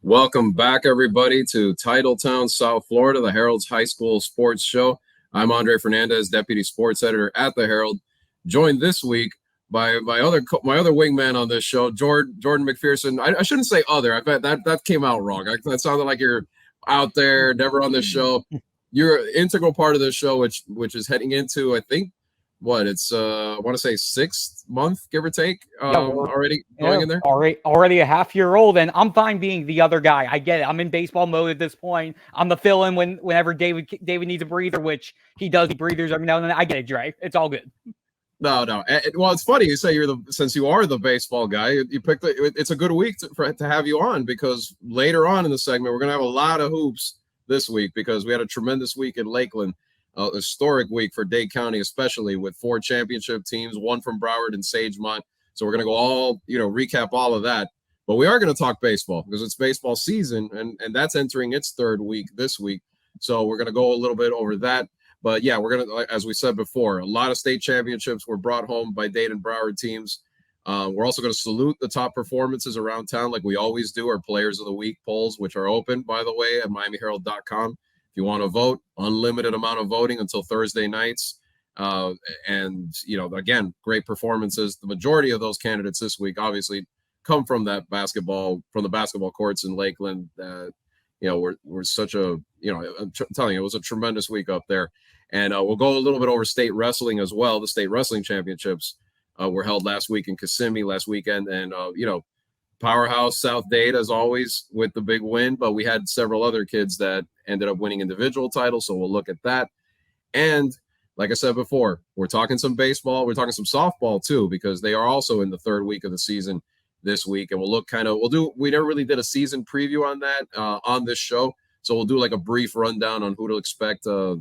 Welcome back, everybody, to Titletown South Florida, the Herald's high school sports show. I'm Andre Fernandez, deputy sports editor at the Herald, joined this week by my other wingman on this show, Jordan McPherson. I shouldn't say other. I bet that came out wrong. That sounded like you're out there, never on this show. You're an integral part of this show, which is heading into, I think, I want to say 6th month, give or take, already going in there. Already a half year old, and I'm fine being the other guy. I get it. I'm in baseball mode at this point. I'm the fill-in whenever David needs a breather, which he does. He breathers every now and then. I get it, Dre. It's all good. No. Well, it's funny you say since you are the baseball guy, you picked it's a good week to have you on, because later on in the segment we're gonna have a lot of hoops this week because we had a tremendous week in Lakeland. Historic week for Dade County, especially with 4 championship teams, 1 from Broward and Sagemont. So we're going to go recap all of that. But we are going to talk baseball because it's baseball season, and that's entering its 3rd week this week. So we're going to go a little bit over that. But yeah, we're going to, as we said before, a lot of state championships were brought home by Dade and Broward teams. We're also going to salute the top performances around town like we always do. Our Players of the Week polls, which are open, by the way, at MiamiHerald.com. You want to vote, unlimited amount of voting until Thursday nights. Again, great performances. The majority of those candidates this week obviously come from the basketball courts in Lakeland. We're such I'm telling you, it was a tremendous week up there. And we'll go a little bit over state wrestling as well. The state wrestling championships were held last week in Kissimmee last weekend. And, powerhouse South Dade, as always, with the big win, but we had several other kids that ended up winning individual titles, so we'll look at that. And like I said before, we're talking some baseball, we're talking some softball too, because they are also in the 3rd week of the season this week, and we never really did a season preview on that on this show, so we'll do like a brief rundown on who to expect the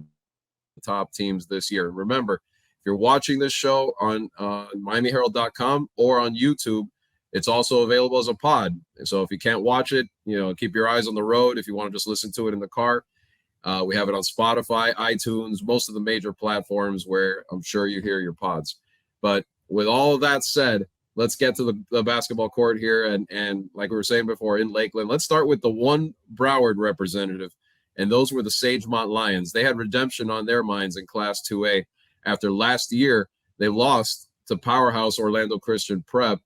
top teams this year. Remember, if you're watching this show on MiamiHerald.com or on YouTube, it's also available as a pod. So if you can't watch it, keep your eyes on the road. If you want to just listen to it in the car, we have it on Spotify, iTunes, most of the major platforms where I'm sure you hear your pods. But with all of that said, let's get to the basketball court here. And like we were saying before, in Lakeland, let's start with the one Broward representative. And those were the Sagemont Lions. They had redemption on their minds in Class 2A. After last year, they lost to powerhouse Orlando Christian Prep.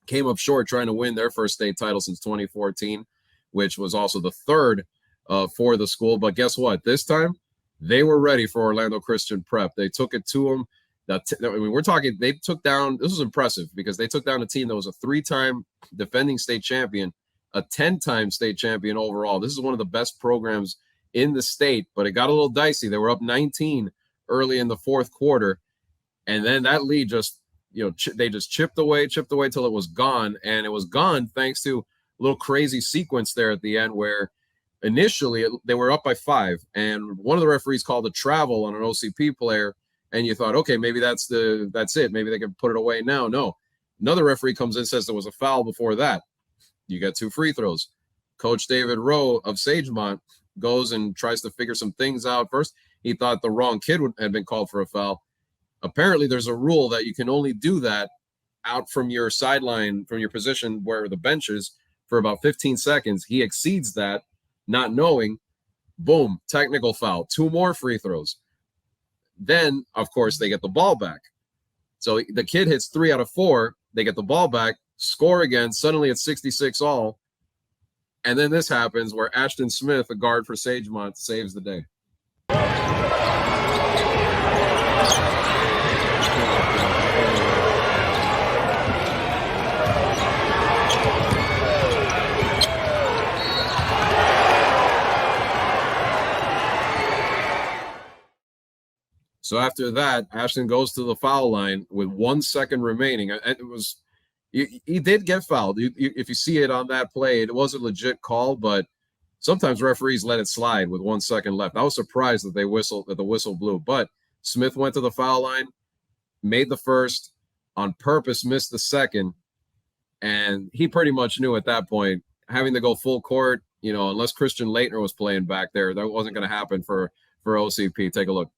Came up short trying to win their first state title since 2014, which was also the 3rd for the school. But guess what? This time, they were ready for Orlando Christian Prep. They took it to them. They took down, this was impressive because they took down a team that was a 3-time defending state champion, a 10-time state champion overall. This is one of the best programs in the state, but it got a little dicey. They were up 19 early in the 4th quarter, and then that lead they just chipped away till it was gone. And it was gone thanks to a little crazy sequence there at the end where initially they were up by 5. And one of the referees called a travel on an OCP player. And you thought, okay, maybe that's it. Maybe they can put it away now. No, another referee comes in and says there was a foul before that. You got 2 free throws. Coach David Rowe of Sagemont goes and tries to figure some things out. First, he thought the wrong kid had been called for a foul. Apparently, there's a rule that you can only do that out from your sideline, from your position where the bench is, for about 15 seconds. He exceeds that, not knowing. Boom, technical foul. 2 more free throws. Then, of course, they get the ball back. So the kid hits 3 out of 4. They get the ball back, score again. Suddenly it's 66 all. And then this happens where Ashton Smith, a guard for Sagemont, saves the day. So after that, Ashton goes to the foul line with 1 second remaining. He did get fouled. If you see it on that play, it was a legit call, but sometimes referees let it slide with 1 second left. I was surprised that the whistle blew, but Smith went to the foul line, made the first, on purpose missed the second, and he pretty much knew at that point, having to go full court, unless Christian Leitner was playing back there, that wasn't going to happen for OCP. Take a look.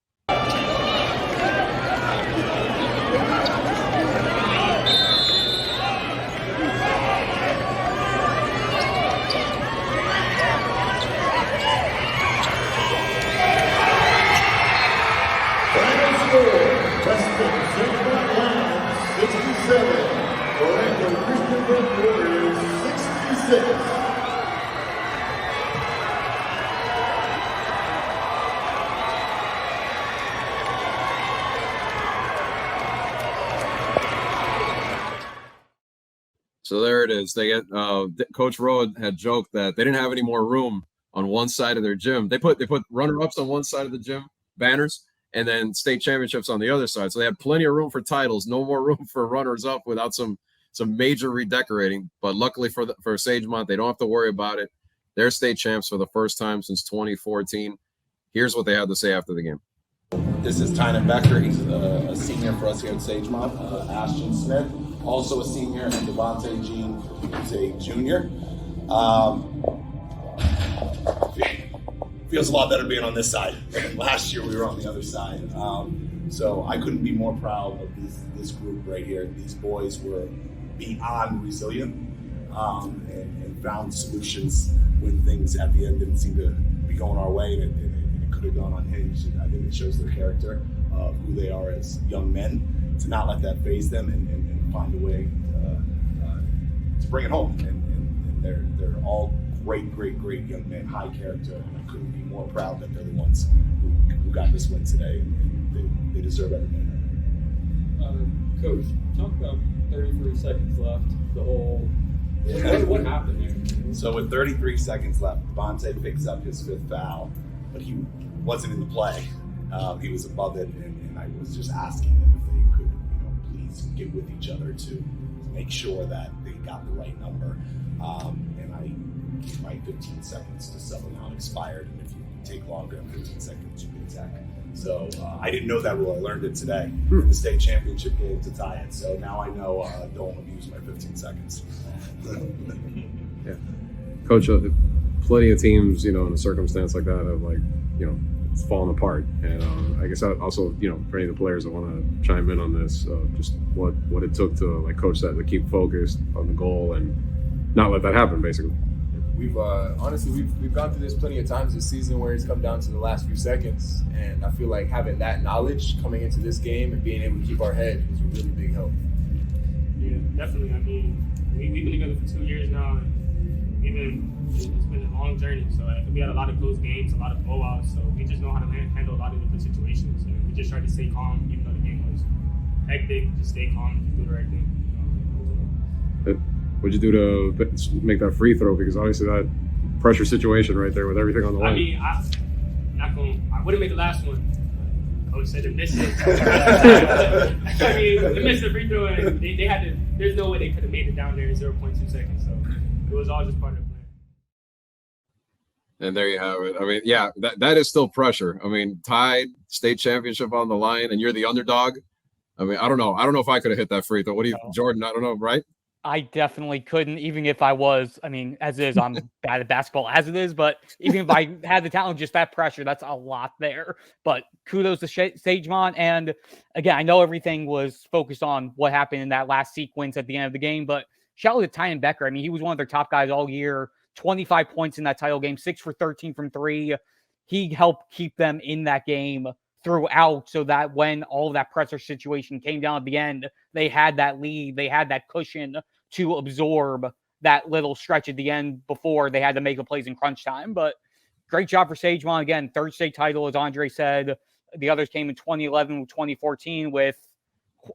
So there it is. They get Coach Rowe had joked that they didn't have any more room on one side of their gym. They put runner-ups on one side of the gym, banners, and then state championships on the other side. So they had plenty of room for titles, no more room for runners-up without some major redecorating. But luckily for Sagemont, they don't have to worry about it. They're state champs for the first time since 2014. Here's what they had to say after the game. This is Tynan Becker. He's a senior for us here at Sagemont. Ashton Smith, also a senior, and Devontae Jean is a junior. Feels a lot better being on this side. Last year we were on the other side. So I couldn't be more proud of this group right here. These boys were beyond resilient and found solutions when things at the end didn't seem to be going our way, and it could have gone unhinged. And I think it shows their character of who they are as young men, to not let that faze them and find a way to bring it home. And they're all great young men, high character, and I couldn't be more proud that they're the ones who got this win today, and they deserve every minute. Coach, talk about 33 seconds left. What happened there? So with 33 seconds left, Devontae picks up his fifth foul, but he wasn't in the play. He was above it, and I was just asking them if they could, please get with each other to make sure that they got the right number. And I gave my 15 seconds to someone out expired, and if you take longer than 15 seconds, you can attack. So I didn't know that rule. I learned it today in the state championship game to tie it. So now I know don't abuse my 15 seconds. Yeah, Coach, plenty of teams, in a circumstance like that have it's fallen apart. And I guess also, for any of the players that want to chime in on this, just what it took to, like Coach said, to keep focused on the goal and not let that happen, basically. We've honestly gone through this plenty of times this season where it's come down to the last few seconds, and I feel like having that knowledge coming into this game and being able to keep our head was a really big help. Yeah, definitely. I mean, we've been together for 2 years now, and it's been a long journey. So we had a lot of close games, a lot of blowouts. So we just know how to handle a lot of different situations. And we just tried to stay calm, even though the game was hectic. Just stay calm and do the right thing. What'd you do to make that free throw? Because obviously that pressure situation right there with everything on the line. I mean, I wouldn't make the last one. Coach said to miss it. I mean, they missed the free throw, and they had to. There's no way they could have made it down there in 0.2 seconds. So it was all just part of the plan. And there you have it. I mean, yeah, that is still pressure. I mean, tied, state championship on the line, and you're the underdog. I mean, I don't know. I don't know if I could have hit that free throw. What do you, Jordan? I don't know, right? I definitely couldn't, even if I was. I mean, as is, I'm bad at basketball as it is, but even if I had the talent, just that pressure, that's a lot there. But kudos to Sagemont. And again, I know everything was focused on what happened in that last sequence at the end of the game, but shout out to Tynan Becker. I mean, he was one of their top guys all year, 25 points in that title game, 6 for 13 from 3. He helped keep them in that game throughout, so that when all of that pressure situation came down at the end, they had that lead, they had that cushion to absorb that little stretch at the end before they had to make the plays in crunch time. But great job for Sagemont. Again, third state title, as Andre said. The others came in 2011 with 2014 with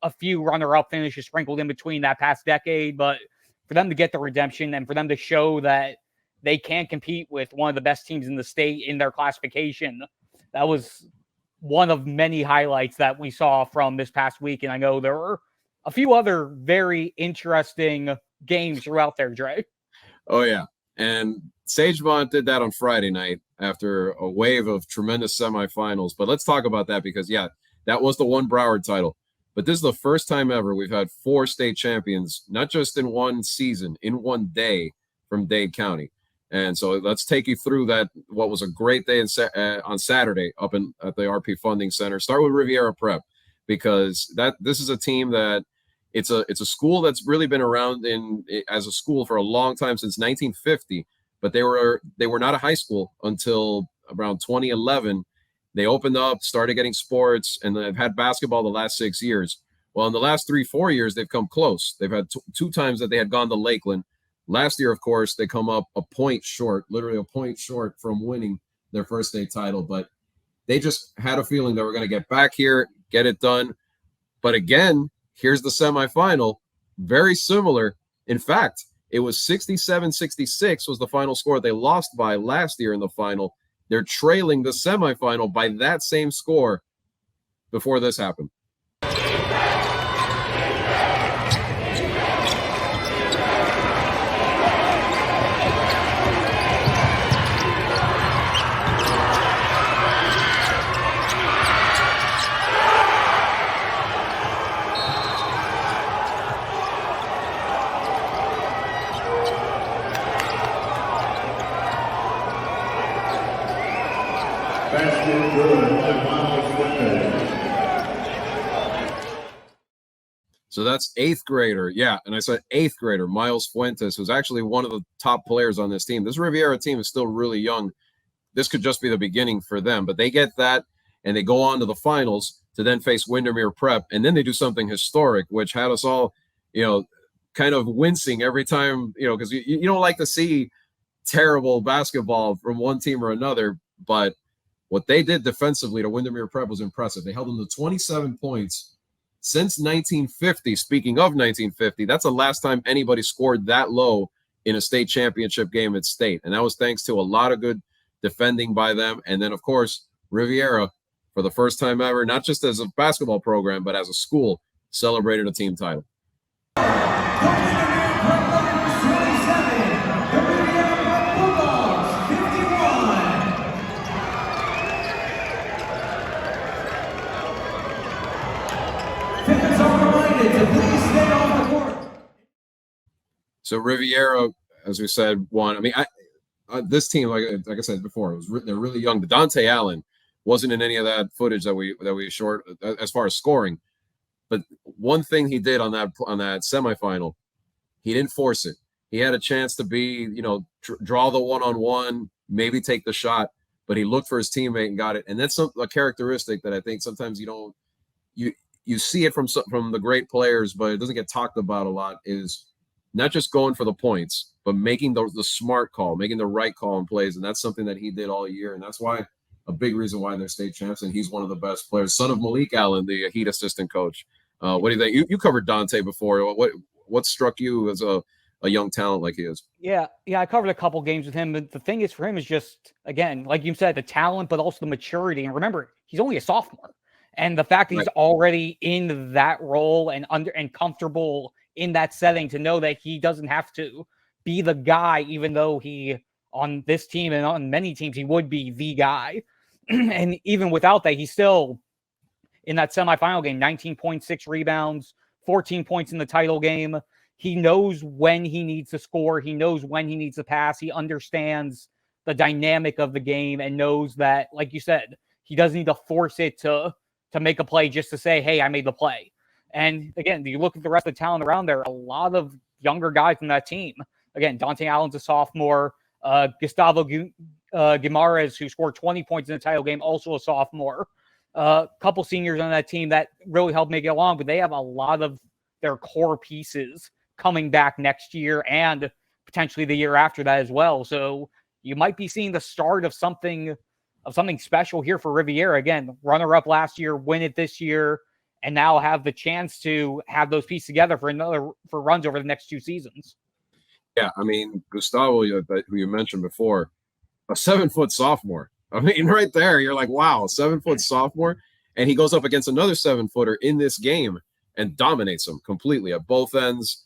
a few runner-up finishes sprinkled in between that past decade. But for them to get the redemption and for them to show that they can compete with one of the best teams in the state in their classification, that was one of many highlights that we saw from this past week. And I know there were a few other very interesting games throughout there, Dre. Oh, yeah. And Sagemont did that on Friday night after a wave of tremendous semifinals. But let's talk about that because, yeah, that was the one Broward title. But this is the first time ever we've had 4 state champions, not just in one season, in one day from Dade County. And so let's take you through that, what was a great day on Saturday up at the RP Funding Center. Start with Riviera Prep, because this is a team that it's a school that's really been around as a school for a long time, since 1950, but they were not a high school until around 2011. They opened up, started getting sports, and they've had basketball the last 6 years. Well, in the last 3-4 years, they've come close. They've had two times that they had gone to Lakeland. Last year, of course, they come up a point short, literally a point short from winning their first state title. But they just had a feeling they were going to get back here, get it done. But again, here's the semifinal, very similar. In fact, it was 67-66 was the final score they lost by last year in the final. They're trailing the semifinal by that same score before this happened. So that's eighth grader. Yeah. And I said eighth grader, Miles Fuentes, who's actually one of the top players on this team. This Riviera team is still really young. This could just be the beginning for them, but they get that and they go on to the finals to then face Windermere Prep. And then they do something historic, which had us all, kind of wincing every time, because you don't like to see terrible basketball from one team or another. But what they did defensively to Windermere Prep was impressive. They held them to 27 points. Since 1950, speaking of 1950, that's the last time anybody scored that low in a state championship game at state. And that was thanks to a lot of good defending by them. And then, of course, Riviera, for the first time ever, not just as a basketball program, but as a school, celebrated a team title. So Riviera, as we said, won. I mean, this team, like I said before, they're really young. Dante Allen wasn't in any of that footage that we short as far as scoring. But one thing he did on that semifinal, he didn't force it. He had a chance to be, draw the one-on-one, maybe take the shot, but he looked for his teammate and got it. And that's a characteristic that I think sometimes you see it from the great players, but it doesn't get talked about a lot, is not just going for the points, but making the smart call, making the right call in plays. And that's something that he did all year. And that's why a big reason why they're state champs. And he's one of the best players, son of Malik Allen, the Heat assistant coach. What do you think? You covered Dante before. What struck you as a young talent like he is? Yeah, I covered a couple games with him. But the thing is for him is just, again, like you said, the talent, but also the maturity. And remember, he's only a sophomore. And the fact that he's already in that role and comfortable in that setting, to know that he doesn't have to be the guy, even though he, on this team and on many teams, he would be the guy. And even without that, he's still in that semifinal game, 19.6 rebounds, 14 points in the title game. He knows when he needs to score. He knows when he needs to pass. He understands the dynamic of the game and knows that, like you said, he doesn't need to force it to make a play just to say, hey, I made the play. And again, you look at the rest of the talent around there, a lot of younger guys from that team. Again, Dante Allen's a sophomore. Gustavo Guimaraes, who scored 20 points in the title game, also a sophomore. A couple seniors on that team that really helped make it along, but they have a lot of their core pieces coming back next year and potentially the year after that as well. So you might be seeing the start of something special here for Riviera. Again, runner-up last year, win it this year, and now have the chance to have those pieces together for runs over the next 2 seasons. Yeah, I mean, Gustavo, who you mentioned before, a 7-foot sophomore. I mean, right there, you're like, wow, 7-foot sophomore. And he goes up against another 7-footer in this game and dominates him completely at both ends,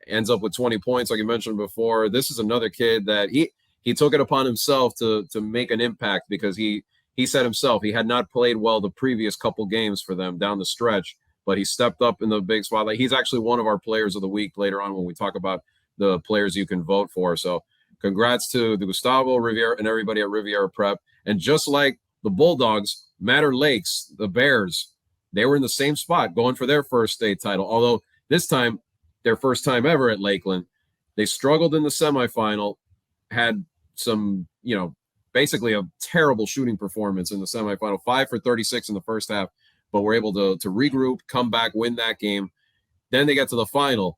ends up with 20 points, like you mentioned before. This is another kid that he took it upon himself to make an impact, because he said himself he had not played well the previous couple games for them down the stretch, but he stepped up in the big spotlight. He's actually one of our players of the week later on when we talk about the players you can vote for. So congrats to the Gustavo, Riviera, and everybody at Riviera Prep. And just like the Bulldogs, Matter Lakes, the Bears, they were in the same spot going for their first state title, although this time, their first time ever at Lakeland. They struggled in the semifinal, had some, basically a terrible shooting performance in the semifinal, 5 for 36 in the first half, but were able to regroup, come back, win that game. Then they get to the final,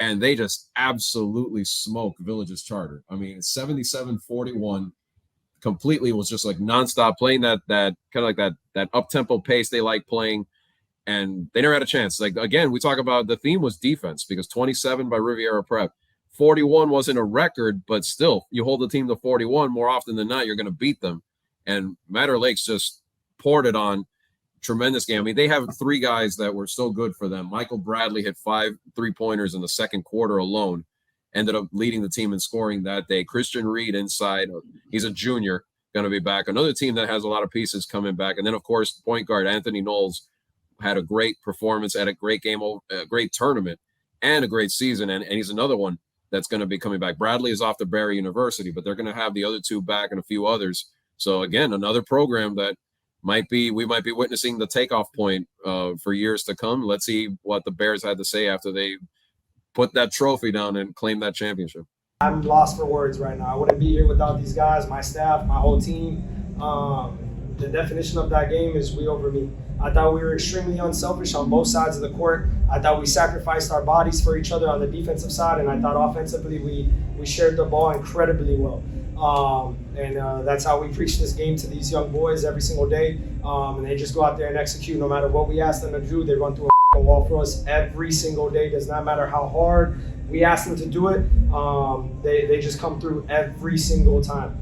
and they just absolutely smoked Village's Charter. I mean, 77-41. Completely was just like nonstop playing that kind of like that up-tempo pace they like playing, and they never had a chance. Like, again, we talk about the theme was defense, because 27 by Riviera Prep, 41 wasn't a record, but still, you hold the team to 41 more often than not, you're going to beat them. And Matter Lakes just poured it on. Tremendous game. I mean, they have 3 guys that were so good for them. Michael Bradley hit 5 3-pointers in the second quarter alone, ended up leading the team in scoring that day. Christian Reed inside, he's a junior, going to be back. Another team that has a lot of pieces coming back. And then, of course, point guard Anthony Knowles had a great performance, had a great game, a great tournament, and a great season. And he's another one that's going to be coming back. Bradley is off to Barry University, but they're going to have the other 2 back and a few others. So, again, another program that we might be witnessing the takeoff point for years to come. Let's see what the Bears had to say after they put that trophy down and claim that championship. I'm lost for words right now. I wouldn't be here without these guys, my staff, my whole team. The definition of that game is we over me. I thought we were extremely unselfish on both sides of the court. I thought we sacrificed our bodies for each other on the defensive side, and I thought offensively we shared the ball incredibly well. That's how we preach this game to these young boys every single day. And they just go out there and execute. No matter what we ask them to do, they run through a wall for us every single day. Does not matter how hard we ask them to do it. They just come through every single time.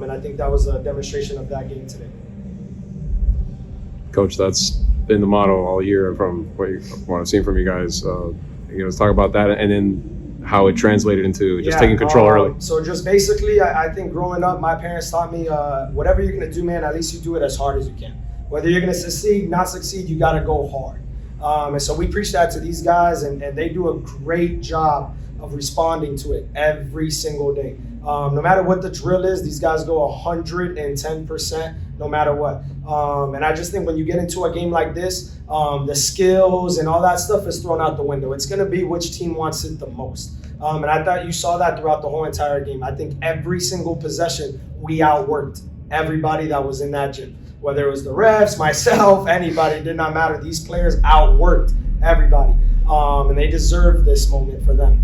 And I think that was a demonstration of that game today. Coach, that's been the motto all year from what I've seen from you guys. Let's talk about that, and then how it translated into just taking control early. So just basically, I think growing up, my parents taught me, whatever you're going to do, man, at least you do it as hard as you can. Whether you're going to succeed, not succeed, you got to go hard. And so we preach that to these guys, and they do a great job of responding to it every single day. No matter what the drill is, these guys go 110% no matter what. And I just think when you get into a game like this, the skills and all that stuff is thrown out the window. It's going to be which team wants it the most. And I thought you saw that throughout the whole entire game. I think every single possession, we outworked everybody that was in that gym. Whether it was the refs, myself, anybody, it did not matter. These players outworked everybody. And they deserve this moment for them.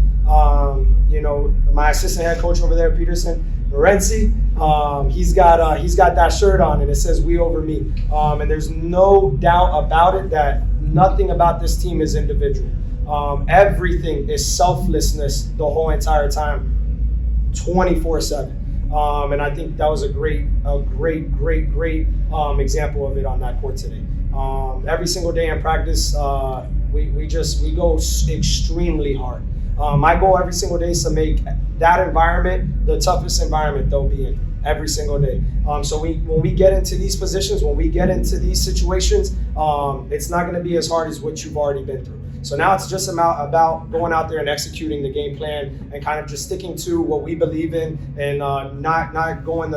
My assistant head coach over there, Peterson, Lorenzi, he's got that shirt on and it says "We over me," and there's no doubt about it that nothing about this team is individual. Everything is selflessness the whole entire time, 24/7. And I think that was a great example of it on that court today. Every single day in practice, we go extremely hard. My goal every single day is to make that environment the toughest environment they'll be in every single day. So when we get into these positions, when we get into these situations, it's not going to be as hard as what you've already been through. So now it's just about going out there and executing the game plan and kind of just sticking to what we believe in and not going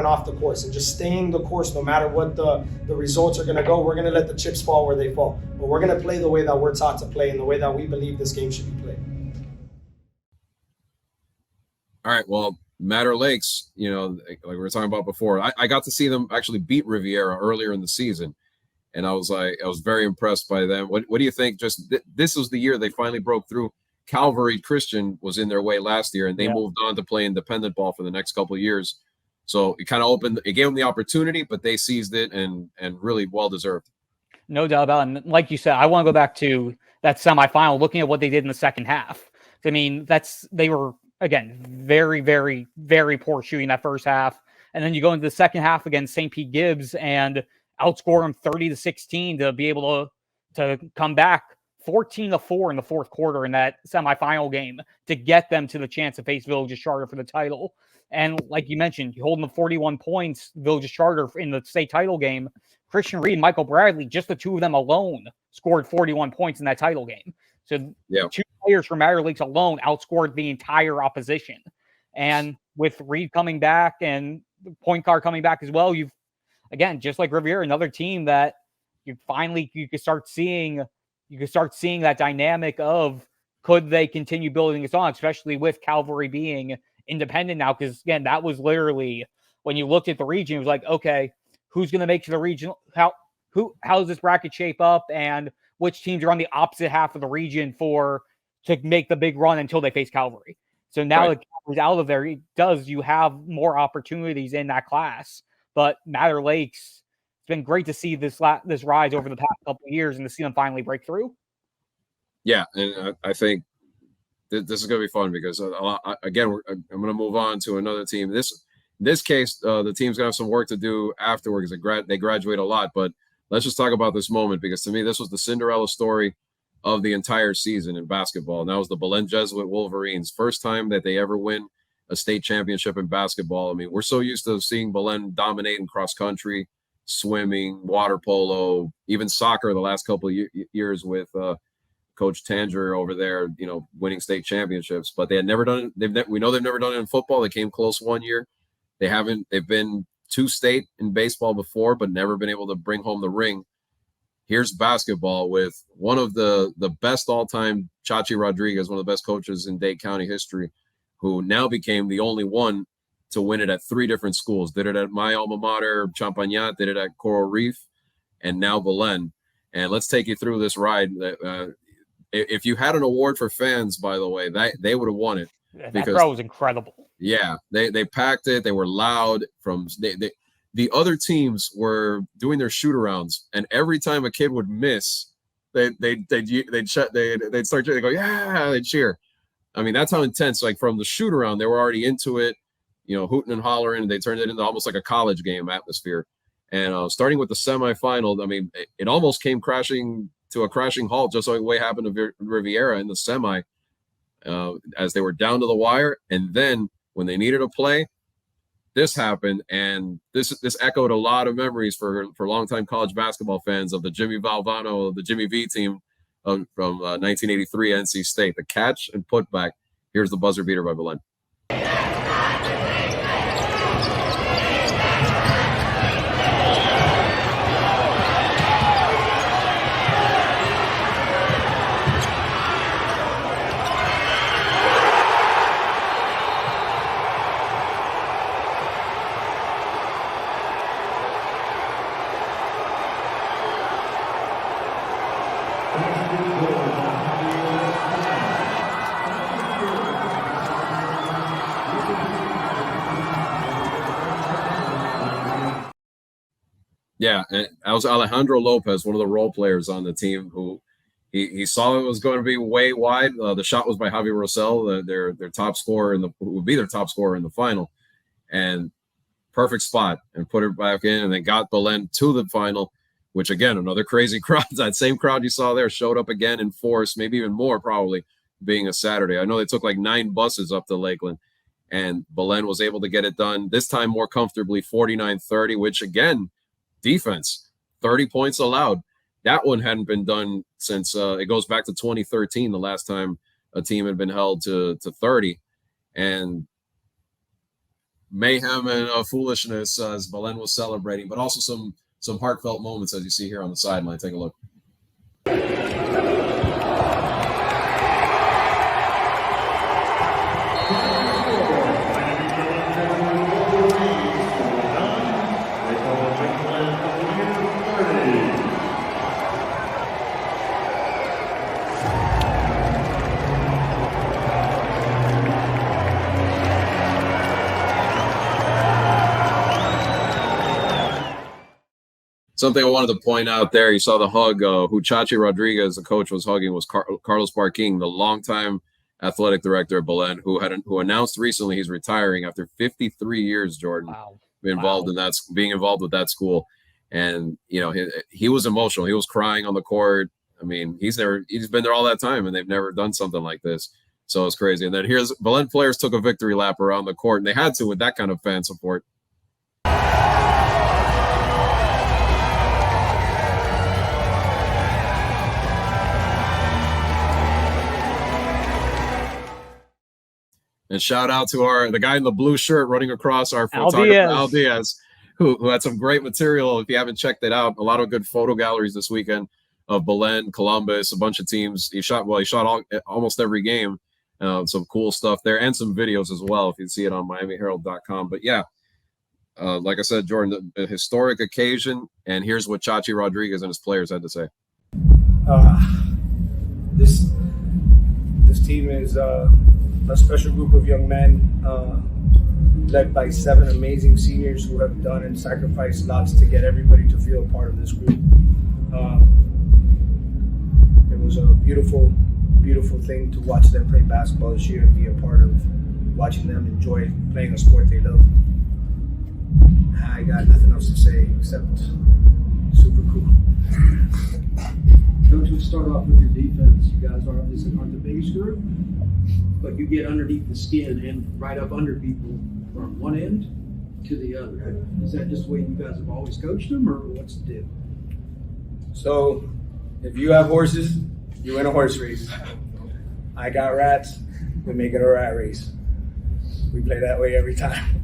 off the course and just staying the course no matter what the results are going to go. We're going to let the chips fall where they fall. But we're going to play the way that we're taught to play and the way that we believe this game should be played. All right, well, Matter Lakes, like we were talking about before, I got to see them actually beat Riviera earlier in the season, and I was very impressed by them. What do you think? Just this was the year they finally broke through. Calvary Christian was in their way last year, and they moved on to play independent ball for the next couple of years. So it kind of gave them the opportunity, but they seized it and really well deserved. No doubt about it. And like you said, I want to go back to that semifinal, looking at what they did in the second half. I mean, they were, again, very, very, very poor shooting that first half. And then you go into the second half against St. Pete Gibbs and outscore them 30-16 to be able to come back 14-4 in the fourth quarter in that semifinal game to get them to the chance to face Village's Charter for the title. And like you mentioned, you hold them to 41 points, Village's Charter in the state title game. Christian Reed, Michael Bradley, just the two of them alone scored 41 points in that title game. So two players from Matter Lakes alone outscored the entire opposition. And with Reed coming back and the point guard coming back as well, you've, again, just like Riviera, another team that you could start seeing that dynamic of, could they continue building this on, especially with Calvary being independent now? Because again, that was literally, when you looked at the region, it was like, okay, who's going to make to the regional? How does this bracket shape up? And which teams are on the opposite half of the region for to make the big run until they face Calvary. So now that Calvary's out of there, you have more opportunities in that class. But Matter Lakes, it's been great to see this rise over the past couple of years and to see them finally break through. Yeah, and I think this is going to be fun because again, I'm going to move on to another team. In this case, the team's going to have some work to do afterwards because they graduate a lot. But let's just talk about this moment because to me, this was the Cinderella story of the entire season in basketball. And that was the Belen Jesuit Wolverines. First time that they ever win a state championship in basketball. I mean, we're so used to seeing Belen dominate in cross country, swimming, water polo, even soccer the last couple of years with Coach Tanger over there, winning state championships. But they had never done it. We know they've never done it in football. They came close one year. They've been to state in baseball before, but never been able to bring home the ring. Here's basketball with one of the best all-time, Chachi Rodriguez, one of the best coaches in Dade County history, who now became the only one to win it at 3 different schools. Did it at my alma mater, Champagnat, did it at Coral Reef, and now Belen. And let's take you through this ride. If you had an award for fans, by the way, they would have won it. That crowd was incredible. Yeah, they packed it. They were loud. The other teams were doing their shoot-arounds, and every time a kid would miss, they'd start to go, yeah, they'd cheer. I mean, that's how intense. Like from the shoot-around, they were already into it, hooting and hollering. They turned it into almost like a college game atmosphere. And starting with the semifinal, I mean, it almost came crashing to a crashing halt, just like the way happened to Riviera in the semi, as they were down to the wire, and then when they needed a play, this happened, and this echoed a lot of memories for longtime college basketball fans of the Jimmy Valvano, the Jimmy V team from 1983 NC State. The catch and putback. Here's the buzzer beater by Belen. Yeah, and that was Alejandro Lopez, one of the role players on the team, who he saw it was going to be way wide. The shot was by Javi Rosell, their top scorer who would be their top scorer in the final, and perfect spot and put it back in, and then got Belen to the final, which again, another crazy crowd. That same crowd you saw there showed up again in force, maybe even more probably, being a Saturday. I know they took like 9 buses up to Lakeland, and Belen was able to get it done, this time more comfortably, 49-30, which again, defense, 30 points allowed. That one hadn't been done since it goes back to 2013, the last time a team had been held to 30. And mayhem and foolishness as Belen was celebrating, but also some heartfelt moments as you see here on the sideline. Take a look. Something I wanted to point out there, you saw the hug. Who Chachi Rodriguez, the coach, was hugging was Carlos Barking, the longtime athletic director of Belen, who announced recently he's retiring after 53 years. Jordan, wow. being involved with that school, and he was emotional. He was crying on the court. I mean, he's been there all that time, and they've never done something like this. So it's crazy. And then here's Belen players took a victory lap around the court, and they had to with that kind of fan support. And shout out to the guy in the blue shirt running across our photographer, Al Diaz, who had some great material. If you haven't checked it out, a lot of good photo galleries this weekend of Belen, Columbus, a bunch of teams. He shot almost every game. Some cool stuff there and some videos as well, if you see it on MiamiHerald.com. But yeah, like I said, Jordan, a historic occasion. And here's what Chachi Rodriguez and his players had to say. This team is a special group of young men led by 7 amazing seniors who have done and sacrificed lots to get everybody to feel a part of this group. It was a beautiful, beautiful thing to watch them play basketball this year and be a part of watching them enjoy playing a sport they love. I got nothing else to say except super cool. Coach, let's start off with your defense. You guys aren't the biggest group, but you get underneath the skin and right up under people from one end to the other. Is that just the way you guys have always coached them, or what's the deal? So, if you have horses, you win a horse race. I got rats, we make it a rat race. We play that way every time.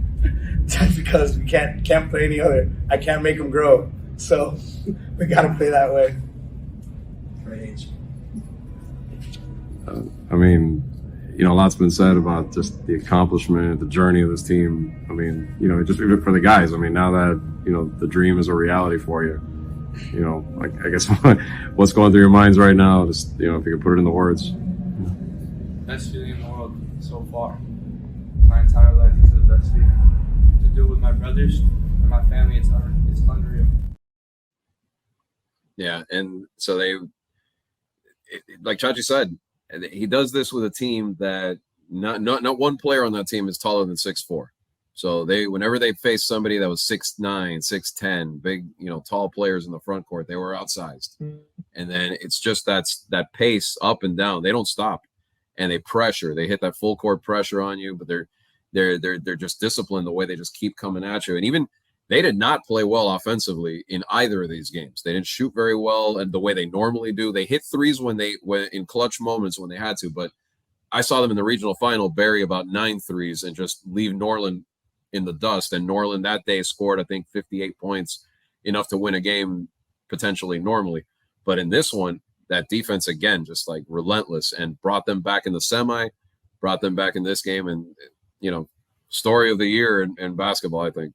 Just because we can't play any other. I can't make them grow. So, we got to play that way. I mean, a lot's been said about just the accomplishment, the journey of this team. I mean, just even for the guys. I mean, now that, the dream is a reality for you, I guess what's going through your minds right now, just, if you could put it in the words. Best feeling in the world so far. My entire life is the best feeling. To do it with my brothers and my family, it's unreal. Yeah, and so like Chachi said, he does this with a team that not one player on that team is taller than 6'4". So whenever they faced somebody that was 6'9", 6'10", big, tall players in the front court, they were outsized. And then it's just that pace up and down. They don't stop, and they pressure. They hit that full court pressure on you, but they're just disciplined the way they just keep coming at you. And even they did not play well offensively in either of these games. They didn't shoot very well, and the way they normally do. They hit threes when in clutch moments when they had to, but I saw them in the regional final bury about 9 threes and just leave Norland in the dust. And Norland that day scored, I think, 58 points, enough to win a game potentially normally. But in this one, that defense, again, just like relentless, and brought them back in the semi, brought them back in this game. And, story of the year in basketball, I think.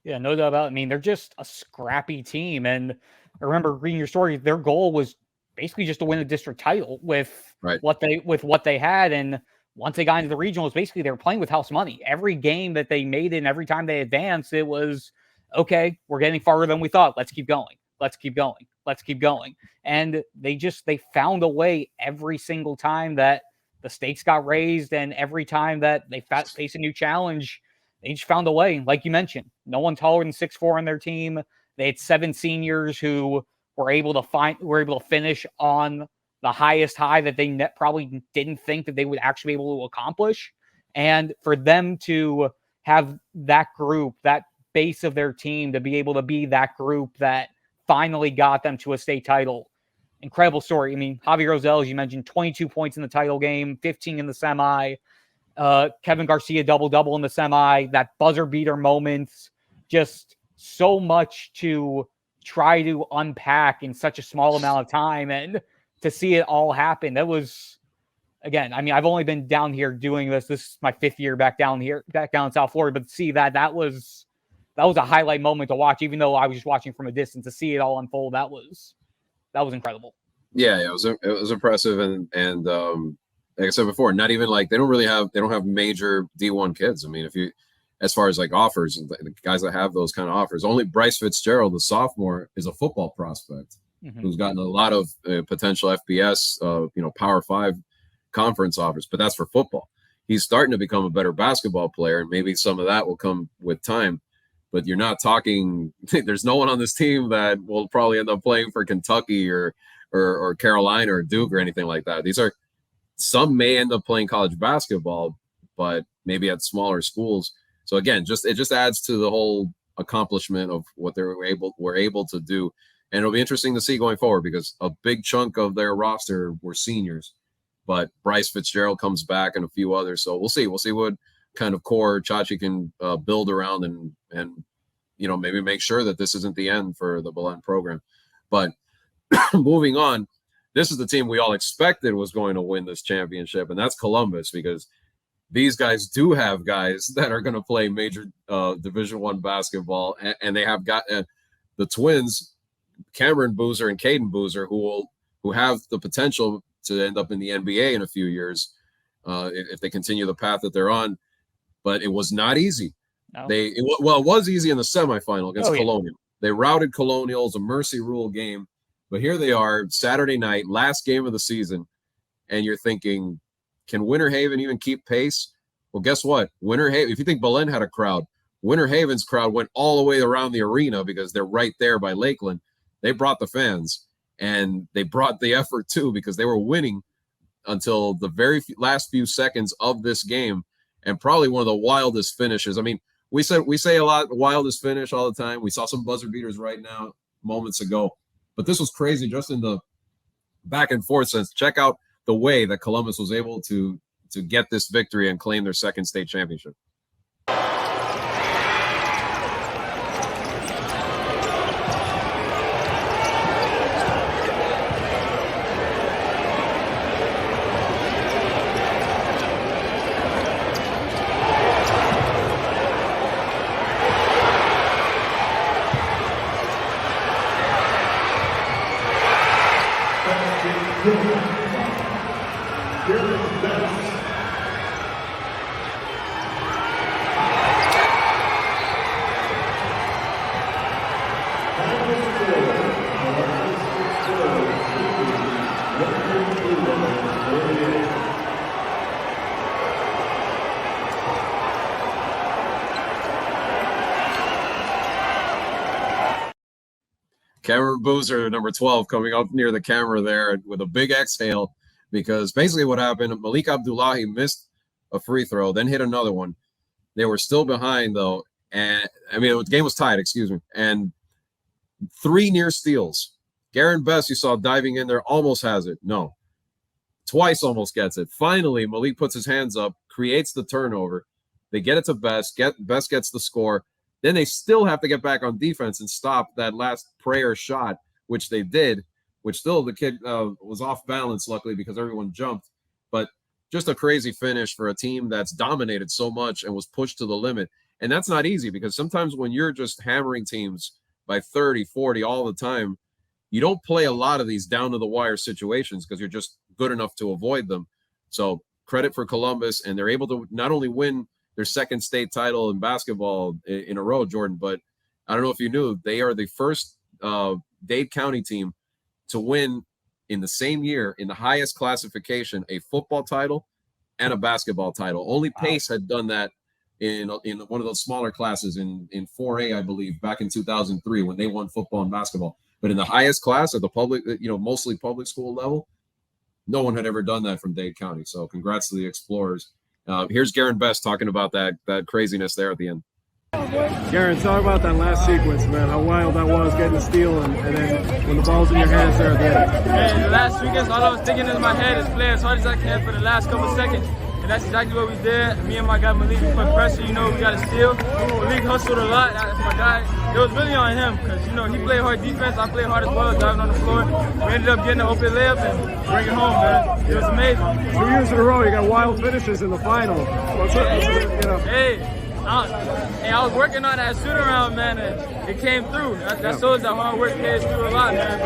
Yeah, no doubt about it. I mean, they're just a scrappy team. And I remember reading your story, their goal was basically just to win a district title with what they had. And once they got into the regionals, basically they were playing with house money. Every game that they made and every time they advanced, it was, okay, we're getting farther than we thought. Let's keep going. Let's keep going. Let's keep going. And they found a way every single time that the stakes got raised, and every time that they face a new challenge, they just found a way. Like you mentioned, no one taller than 6'4" on their team. They had 7 seniors who were able to finish on the highest high that they probably didn't think that they would actually be able to accomplish. And for them to have that group, that base of their team, to be able to be that group that finally got them to a state title. Incredible story. I mean, Javi Rosell, as you mentioned, 22 points in the title game, 15 in the semi. Kevin Garcia double-double in the semi, that buzzer beater moments, just so much to try to unpack in such a small amount of time, and to see it all happen. That was, again, I mean, I've only been down here doing this. This is my 5th year back down in South Florida, but to see that was a highlight moment to watch, even though I was just watching from a distance. To see it all unfold, that was incredible. Yeah, it was impressive, and like I said before, not even like they don't have major D1 kids. I mean, as far as like offers, the guys that have those kind of offers, only Bryce Fitzgerald, the sophomore, is a football prospect who's gotten a lot of potential FBS, Power 5 conference offers, but that's for football. He's starting to become a better basketball player, and maybe some of that will come with time. But you're not talking. There's no one on this team that will probably end up playing for Kentucky or Carolina or Duke or anything like that. Some may end up playing college basketball, but maybe at smaller schools. So again, it just adds to the whole accomplishment of what they were able to do. And it'll be interesting to see going forward, because a big chunk of their roster were seniors, but Bryce Fitzgerald comes back and a few others. So we'll see what kind of core Chachi can build around and maybe make sure that this isn't the end for the Belen program. But moving on, this is the team we all expected was going to win this championship, and that's Columbus, because these guys do have guys that are going to play major Division I basketball, and they have got the twins, Cameron Boozer and Caden Boozer, who have the potential to end up in the NBA in a few years. if they continue the path that they're on. But it was not easy. No. It was easy in the semifinal against Yeah. Colonial. They routed Colonial. It was a mercy rule game. But here they are, Saturday night, last game of the season, and you're thinking, can Winter Haven even keep pace? Well, guess what? Winter Haven, if you think Belen had a crowd, Winter Haven's crowd went all the way around the arena because they're right there by Lakeland. They brought the fans, and they brought the effort too because they were winning until the very last few seconds of this game, and probably one of the wildest finishes. I mean, we say a lot wildest finish all the time. We saw some buzzer beaters right now moments ago, but this was crazy just in the back and forth sense. Check out the way that Columbus was able to get this victory and claim their second state championship. Cameron Boozer, number 12, coming up near the camera there with a big exhale, because basically what happened, Malik Abdullahi missed a free throw, then hit another one. They were still behind, though, and the game was tied, and 3 near steals. Garen Best, you saw diving in there, almost has it. No. Twice almost gets it. Finally, Malik puts his hands up, creates the turnover. They get it to Best. Best gets the score. Then they still have to get back on defense and stop that last prayer shot, which they did, which still the kid was off balance, luckily, because everyone jumped. But just a crazy finish for a team that's dominated so much and was pushed to the limit. And that's not easy, because sometimes when you're just hammering teams by 30, 40 all the time, you don't play a lot of these down-to-the-wire situations because you're just good enough to avoid them. So credit for Columbus, and they're able to not only win their second state title in basketball in a row, Jordan, but I don't know if you knew, they are the first Dade County team to win in the same year in the highest classification, a football title and a basketball title. Only Pace had done that in one of those smaller classes in 4A, I believe, back in 2003 when they won football and basketball. But in the highest class at the public, mostly public school level, no one had ever done that from Dade County. So congrats to the Explorers. Here's Garen Best talking about that craziness there at the end. Garen, talk about that last sequence, man. How wild that was, getting the steal, and then when the ball's in your hands there at the end. Man, the last sequence, all I was thinking in my head is play as hard as I can for the last couple seconds. And that's exactly what we did. Me and my guy Malik, we put pressure, we got to steal. Malik hustled a lot. That's my guy. It was really on him because, he played hard defense. I played hard as well, diving on the floor. We ended up getting an open layup and bringing it home, man. It was amazing. 2 years in a row, you got wild finishes in the final. Hey, I was working on that shoot around, man, and it came through. That shows that hard work pays through a lot, man.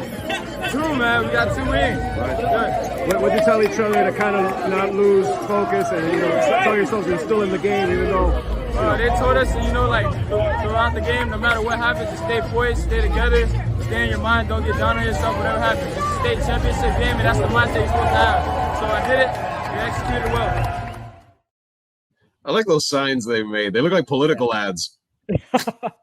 But, 2, man, we got 2 wins. Right. What you tell each other to kind of not lose focus and, tell yourselves you're still in the game, even though... They told us, throughout the game, no matter what happens, to stay poised, stay together, stay in your mind, don't get down on yourself, whatever happens. It's a state championship game, and that's the mindset you're supposed to have. So I did it, we executed well. I like those signs they made. They look like political ads.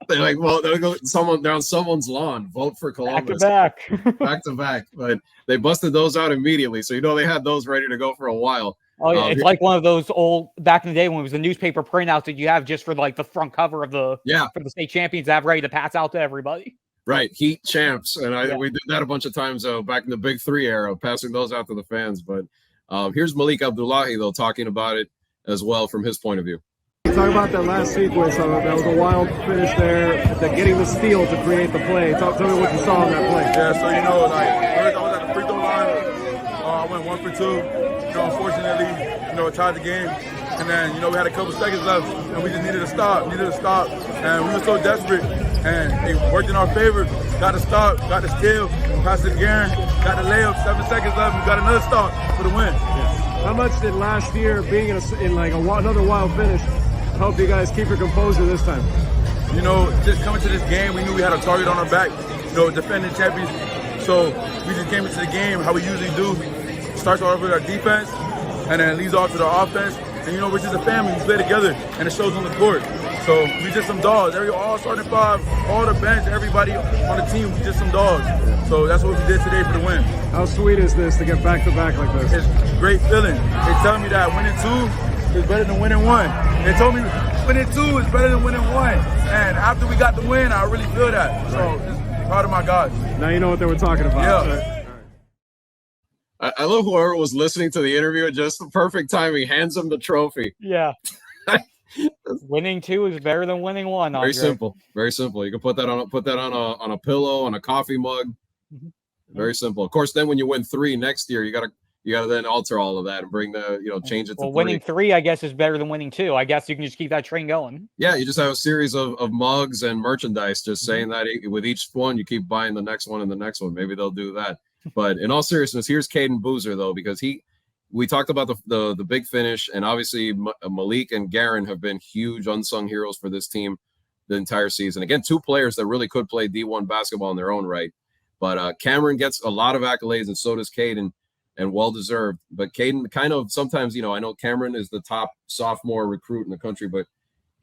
They're like, they'll go down someone's lawn, vote for Columbus. Back back to back. But they busted those out immediately. So, they had those ready to go for a while. Oh, yeah. It's like one of those old, back in the day when it was the newspaper printouts that you have just for the front cover of for the state champions to have ready to pass out to everybody. Right. Heat champs. And we did that a bunch of times back in the Big 3 era, passing those out to the fans. But here's Malik Abdullahi, though, talking about it as well from his point of view. Talk about that last sequence. That was a wild finish there, getting the steal to create the play. Tell me what you saw on that play. Yeah, so first I was at the free throw line. I went 1 for 2. Unfortunately, it tied the game. And then, we had a couple seconds left, and we just needed a stop. And we were so desperate, and it worked in our favor. Got the stop, got the steal, passed it to Garen, got the layup, 7 seconds left, we got another stop for the win. Yeah. How much did last year being in like another wild finish help you guys keep your composure this time? You know, just coming to this game, we knew we had a target on our back, you know, defending champions. So we just came into the game how we usually do. Starts off with our defense, and then it leads off to the offense. And you know, we're just a family. We play together, and it shows on the court. So we just some dogs. All starting five, all the bench, everybody on the team, we just some dogs. So that's what we did today for the win. How sweet is this to get back-to-back like this? It's a great feeling. They tell me that winning 2 is better than winning 1. They told me winning 2 is better than winning 1. And after we got the win, I really feel that. So just proud of my guys. Now you know what they were talking about. Yeah. I love whoever was listening to the interview at just the perfect timing hands him the trophy. Yeah. Winning 2 is better than winning 1. Very simple. Very simple. You can put that on a pillow, on a coffee mug. Mm-hmm. Very simple. Of course, then when you win 3 next year, you gotta then alter all of that and bring change it to 3. Winning 3, I guess, is better than winning 2. I guess you can just keep that train going. Yeah, you just have a series of mugs and merchandise just saying that with each one, you keep buying the next one and the next one. Maybe they'll do that. But in all seriousness, here's Caden Boozer, though, because we talked about the big finish, and obviously Malik and Garin have been huge unsung heroes for this team the entire season. Again, 2 players that really could play D1 basketball in their own right. But Cameron gets a lot of accolades, and so does Caden, and well-deserved. But Caden kind of sometimes, I know Cameron is the top sophomore recruit in the country, but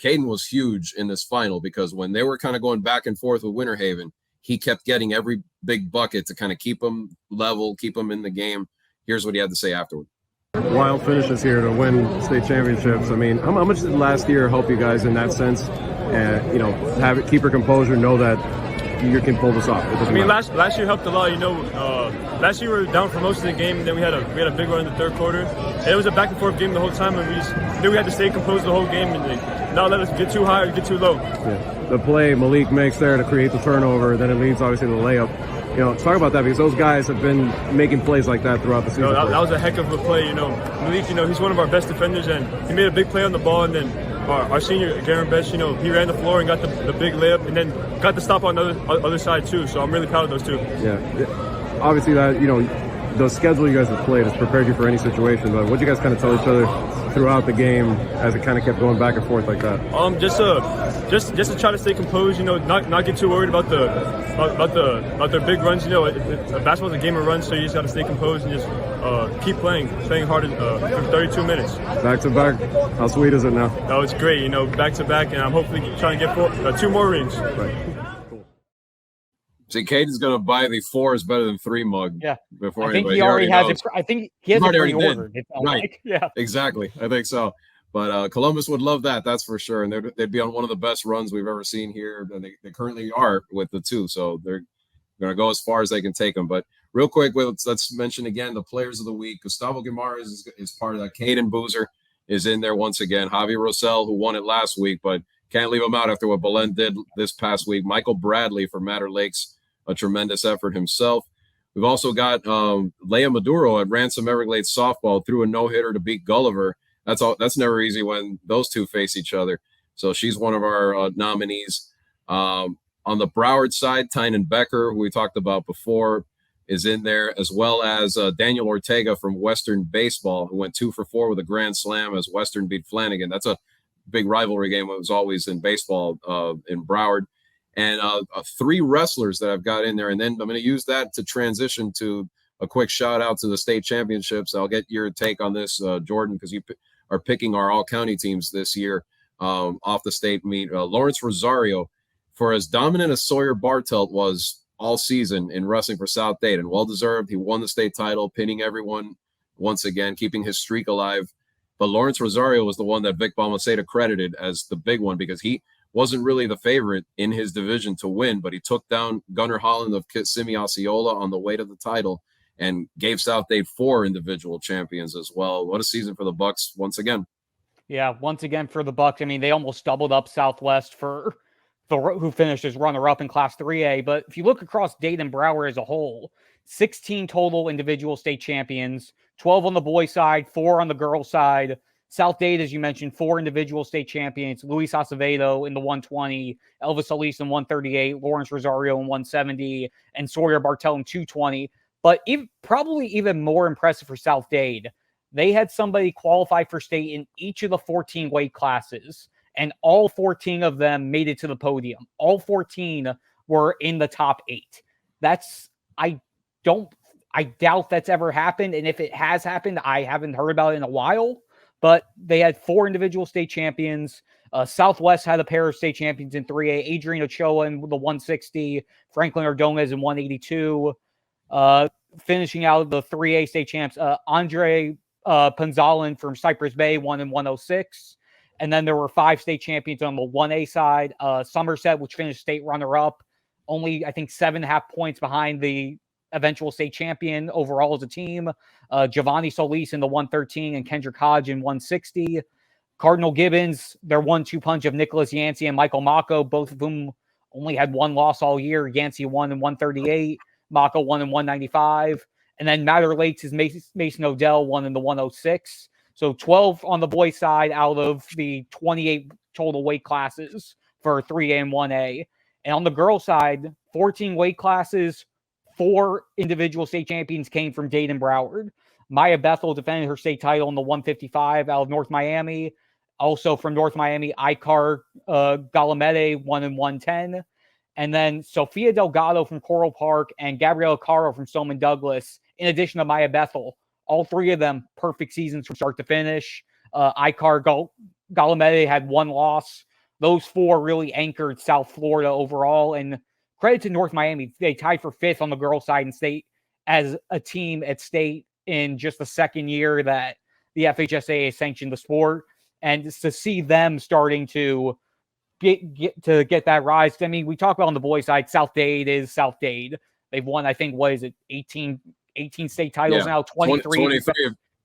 Caden was huge in this final because when they were kind of going back and forth with Winter Haven, he kept getting every big bucket to kind of keep them level, keep them in the game. Here's what he had to say afterward. Wild finishes here to win state championships. I mean, how much did last year help you guys in that sense? And, keep your composure, know that you can pull this off. I mean, last year helped a lot. Last year we were down for most of the game, and then we had a big run in the third quarter. And it was a back and forth game the whole time, and we just knew we had to stay composed the whole game and not let us get too high or get too low. Yeah. The play Malik makes there to create the turnover, then it leads obviously to the layup. Let's talk about that because those guys have been making plays like that throughout the season. That was a heck of a play. Malik, he's one of our best defenders, and he made a big play on the ball, and then our senior Garen Besh, he ran the floor and got the big layup, and then got the stop on the other side too. So I'm really proud of those 2. Yeah. Obviously that the schedule you guys have played has prepared you for any situation. But what did you guys kind of tell each other throughout the game as it kind of kept going back and forth like that? Just to try to stay composed. Not get too worried about their big runs. Basketball's a game of runs, so you just got to stay composed and just keep playing hard for 32 minutes. Back to back. How sweet is it now? Oh, it's great. Back to back, and I'm hopefully trying to get 2 more rings. Right. See, Caden's going to buy the 4 is better than 3 mug. Yeah. Before I think anybody he already has knows. it. I think he has it pre-ordered. Right. Yeah. Exactly. I think so. But Columbus would love that. That's for sure. And they'd be on one of the best runs we've ever seen here. And they currently are with the 2. So they're going to go as far as they can take them. But real quick, let's mention again the players of the week. Gustavo Guimaraes is part of that. Caden Boozer is in there once again. Javi Rosell, who won it last week, but can't leave him out after what Belen did this past week. Michael Bradley from Matter Lakes, a tremendous effort himself. We've also got Leia Maduro at Ransom Everglades softball, threw a no-hitter to beat Gulliver. That's never easy when those 2 face each other. So she's one of our nominees. On the Broward side, Tynan Becker, who we talked about before, is in there, as well as Daniel Ortega from Western Baseball, who went 2 for 4 with a grand slam as Western beat Flanagan. That's a big rivalry game. It was always in baseball in Broward. And 3 wrestlers that I've got in there. And then I'm going to use that to transition to a quick shout out to the state championships. I'll get your take on this, Jordan, because you are picking our all-county teams this year off the state meet. Lawrence Rosario, for as dominant as Sawyer Bartelt was all season in wrestling for South Dade, and well-deserved. He won the state title, pinning everyone once again, keeping his streak alive. But Lawrence Rosario was the one that Vic Balmaceda credited as the big one because he wasn't really the favorite in his division to win, but he took down Gunnar Holland of Kissimmee Osceola on the way to the title and gave South Dade 4 individual champions as well. What a season for the Bucks once again. Yeah, once again for the Bucks. I mean, they almost doubled up Southwest for who finished as runner-up in Class 3A. But if you look across Dade and Broward as a whole, 16 total individual state champions, 12 on the boys' side, 4 on the girls' side. South Dade, as you mentioned, 4 individual state champions, Luis Acevedo in the 120, Elvis Solis in 138, Lawrence Rosario in 170, and Sawyer Bartell in 220. But probably even more impressive for South Dade, they had somebody qualify for state in each of the 14 weight classes, and all 14 of them made it to the podium. All 14 were in the top 8. I doubt that's ever happened. And if it has happened, I haven't heard about it in a while, but they had 4 individual state champions. Southwest had a pair of state champions in 3A, Adrian Ochoa in the 160, Franklin Ordonez in 182. Finishing out the 3A state champs, Andre Panzalan from Cypress Bay won in 106. And then there were 5 state champions on the 1A side. Somerset, which finished state runner-up, only, I think, 7.5 points behind the eventual state champion overall as a team. Giovanni Solis in the 113 and Kendrick Hodge in 160. Cardinal Gibbons, their 1-2 punch of Nicholas Yancey and Michael Mako, both of whom only had 1 loss all year. Yancey won in 138, Mako won in 195. And then Matter Lakes' Mason Odell won in the 106. So 12 on the boys' side out of the 28 total weight classes for 3A and 1A. And on the girls' side, 14 weight classes, 4 individual state champions came from Dade and Broward. Maya Bethel defended her state title in the 155 out of North Miami. Also from North Miami, Ikar Galamede won in 110. And then Sofia Delgado from Coral Park and Gabriela Caro from Stoneman Douglas, in addition to Maya Bethel. All 3 of them perfect seasons from start to finish. Ikar Galamede had 1 loss. Those 4 really anchored South Florida overall. And credit to North Miami. They tied for 5th on the girls' side in state as a team at state in just the second year that the FHSAA sanctioned the sport. And to see them starting to get that rise. I mean, we talk about on the boys' side, South Dade is South Dade. They've won, I think, what is it, 18 state titles now, 23.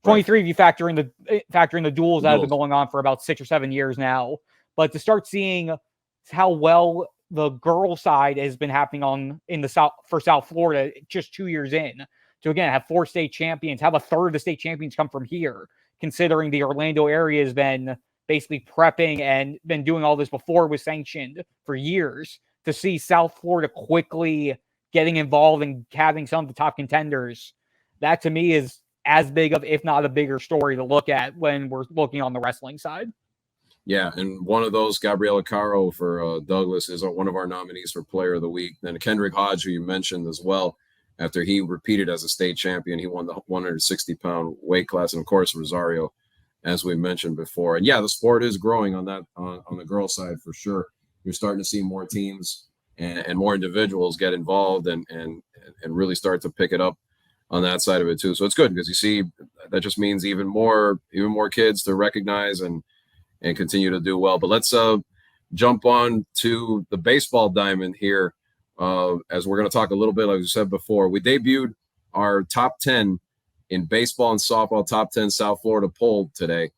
23 if you factor in the duels that have been going on for about 6 or 7 years now. But to start seeing how well the girls' side has been happening in the South for South Florida just 2 years in. To again have 4 state champions, have a third of the state champions come from here, considering the Orlando area has been basically prepping and been doing all this before it was sanctioned for years. To see South Florida quickly getting involved and having some of the top contenders, that to me is as big of, if not a bigger story to look at when we're looking on the wrestling side. Yeah, and one of those, Gabriela Caro for Douglas, is one of our nominees for Player of the Week. Then Kendrick Hodge, who you mentioned as well, after he repeated as a state champion, he won the 160-pound weight class, and of course Rosario, as we mentioned before. And yeah, the sport is growing on the girls' side for sure. You're starting to see more teams and more individuals get involved and really start to pick it up on that side of it too. So it's good because you see that just means even more kids to recognize and continue to do well. But let's jump on to the baseball diamond here. As we're going to talk a little bit, like we said before, we debuted our top 10 in baseball and softball top 10 South Florida poll today.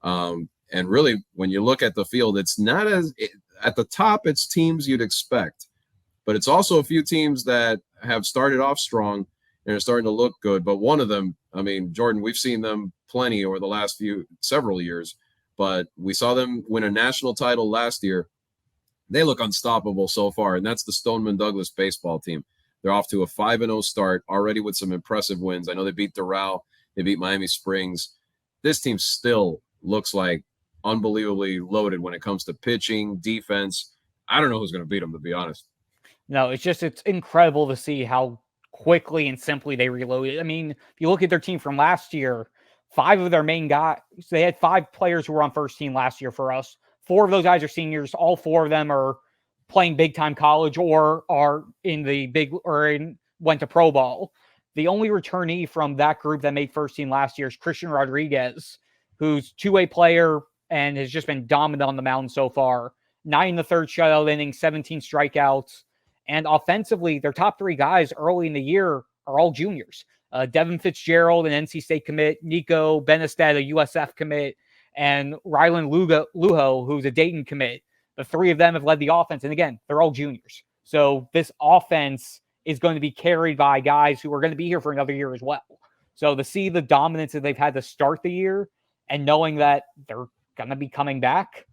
And really, when you look at the field, it's not at the top, it's teams you'd expect, but it's also a few teams that have started off strong and are starting to look good. But one of them, I mean, Jordan, we've seen them plenty over the last several years, but we saw them win a national title last year. They look unstoppable so far, and that's the Stoneman Douglas baseball team. They're off to a 5-0 start already with some impressive wins. I know they beat Doral, they beat Miami Springs. This team still looks like unbelievably loaded when it comes to pitching, defense. I don't know who's going to beat them, to be honest. No, it's incredible to see how quickly and simply they reloaded. I mean, if you look at their team from last year, 5 of their main guys, they had 5 players who were on first team last year for us. 4 of those guys are seniors. All 4 of them are playing big time college or are in the went to pro ball. The only returnee from that group that made first team last year is Christian Rodriguez, who's 2-way player and has just been dominant on the mound so far. 9 in the third shutout inning, 17 strikeouts. And offensively, their top 3 guys early in the year are all juniors. Devin Fitzgerald, an NC State commit, Nico Benestad, a USF commit, and Rylan Lujo, who's a Dayton commit. The 3 of them have led the offense. And again, they're all juniors. So this offense is going to be carried by guys who are going to be here for another year as well. So to see the dominance that they've had to start the year and knowing that they're going to be coming back,